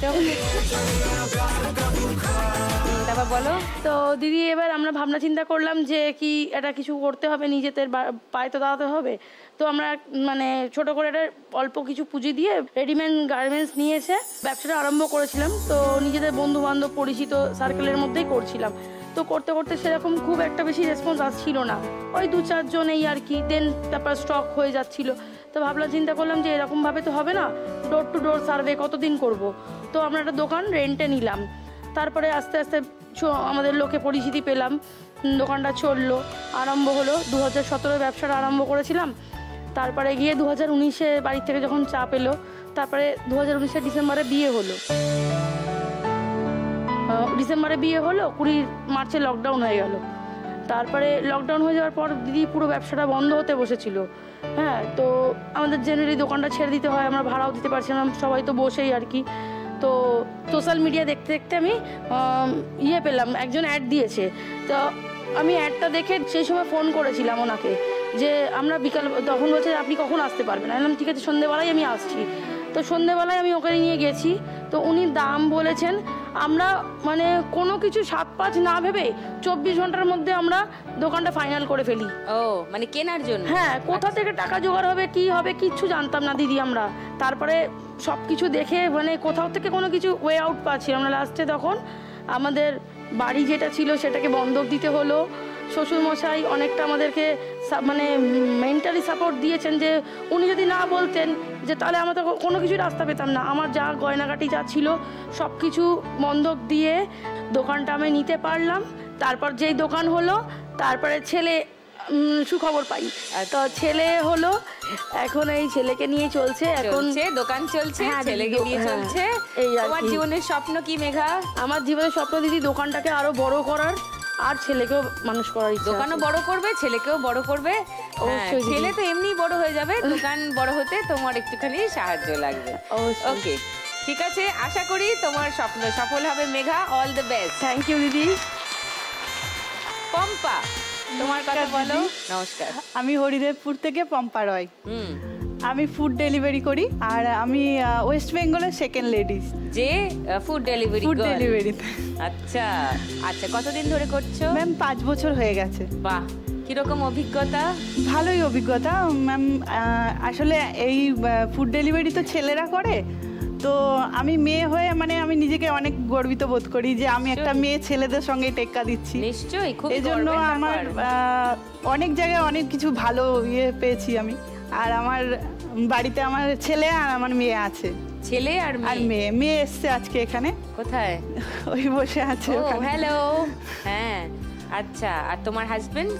করতে হবে। তারপর বলো। তো দিদি এবার আমরা ভাবনা চিন্তা করলাম যে কি এটা কিছু করতে হবে, নিজেদের পায়ে তো দাঁড়াতে হবে। তো আমরা মানে ছোট করে একটা অল্প কিছু পুঁজি দিয়ে রেডিমেড গার্মেন্টস নিয়ে এসে ব্যবসাটা আরম্ভ করেছিলাম। তো নিজেদের বন্ধু বান্ধব পরিচিত সার্কেলের মধ্যেই করছিলাম। তো করতে করতে সেরকম খুব একটা বেশি রেসপন্স আসছিল না, ওই 2-4 জন এই আর কি। দেন তারপর স্টক হয়ে যাচ্ছিল। তো ভাবলাম চিন্তা করলাম যে এরকমভাবে তো হবে না, ডোর টু ডোর সার্ভে কতদিন করব। তো আমরা একটা দোকান রেন্টে নিলাম। তারপরে আস্তে আস্তে আমাদের লোকে পরিচিতি পেলাম, দোকানটা চললো, আরম্ভ হলো। 2017 ব্যবসাটা আরম্ভ করেছিলাম। তারপরে গিয়ে 2019-এ বাড়ির থেকে যখন চাপ এলো, তারপরে 2019-এর ডিসেম্বরে বিয়ে হলো। ডিসেম্বরে বিয়ে হলো, 20 মার্চে লকডাউন হয়ে গেল। তারপরে লকডাউন হয়ে যাওয়ার পর দিদি পুরো ব্যবসাটা বন্ধ হতে বসেছিল। হ্যাঁ, তো আমাদের জেনারেলি দোকানটা ছেড়ে দিতে হয়, আমরা ভাড়াও দিতে পারছিলাম, সবাই তো বসেই আর কি। তো সোশ্যাল মিডিয়া দেখতে দেখতে আমি পেলাম, একজন অ্যাড দিয়েছে। তো আমি অ্যাডটা দেখে সেই সময় ফোন করেছিলাম ওনাকে যে আমরা বিকাল, তখন বলছে আপনি কখন আসতে পারবেন। আমি বললাম ঠিক আছে, সন্ধ্যেবেলায় আমি আসছি। তো সন্ধ্যেবেলায় আমি ওকে নিয়ে গেছি। তো উনি দাম বলেছেন, আমরা মানে কোনো কিছু 7-5 না ভেবে 24 ঘন্টার মধ্যে আমরা দোকানটা ফাইনাল করে ফেলি। ও মানে কেনার জন্য? হ্যাঁ, কোথা থেকে টাকা জোগাড় হবে কি হবে কিচ্ছু জানতাম না দিদি আমরা। তারপরে সব কিছু দেখে মানে কোথাও থেকে কোনো কিছু ওয়ে আউট পাচ্ছিলাম না। লাস্টে তখন আমাদের বাড়ি যেটা ছিল সেটাকে বন্ধক দিতে হলো। শ্বশুরমশাই অনেকটা আমাদেরকে মানে মেন্টালি সাপোর্ট দিয়েছেন, যে উনি যদি না বলতেন যে তাহলে আমরা তো কোনো কিছু রাস্তা পেতাম না। আমার যা গয়নাগাটি যা ছিল সব কিছু বন্ধক দিয়ে দোকানটা আমি নিতে পারলাম। তারপর যেই দোকান হলো, তারপরে ছেলে সুখবর পাই। তো ছেলে হলো, এখন এই ছেলেকে নিয়ে চলছে, এখন দোকান চলছে, ছেলেকে নিয়ে চলছে। তোমার জীবনের স্বপ্ন কি মেঘা? আমার জীবনের স্বপ্ন দিদি দোকানটাকে আরো বড় করার, আর ছেলেকেও মানুষ করার ইচ্ছা। দোকানও বড় করবে, ছেলেকেও বড় করবে। ছেলে তো এমনি বড় হয়ে যাবে, দোকান বড় হতে তোমার একটুখানি সাহায্য লাগবে। ওকে, ঠিক আছে, আশা করি তোমার স্বপ্ন সফল হবে Megha. All the best. Thank you দিদি। পম্পা, তোমার কথা বলো। নমস্কার, আমি হরিদেবপুর থেকে পম্পা রয়। আমি ফুড ডেলিভারি করি, আর আমি ওয়েস্ট বেঙ্গলের সেকেন্ড লেডিস যে ফুড ডেলিভারি। আচ্ছা আচ্ছা, কতদিন ধরে করছো? ম্যাম 5 বছর হয়ে গেছে। বাহ, কিরকম অভিজ্ঞতা? ভালোই অভিজ্ঞতা ম্যাম। আসলে এই ফুড ডেলিভারি তো ছেলেরা করে, তো আমি মেয়ে হয়ে মানে আমি নিজেকে অনেক গর্বিত বোধ করি যে আমি একটা মেয়ে ছেলেদের সঙ্গে টেক্কা দিচ্ছি। নিশ্চয়ই, খুব এই জন্য আমার অনেক জায়গায় অনেক কিছু ভালো পেয়েছি আমি। আর আমার বাড়িতে আমার ছেলে আর আমার মেয়ে আছে। ছেলে আর মেয়ে? মেয়ে এসছে আজকে এখানে। কোথায়? ওই বসে আছে। হ্যালো। হ্যাঁ, আচ্ছা। আর তোমার হাজবেন্ড?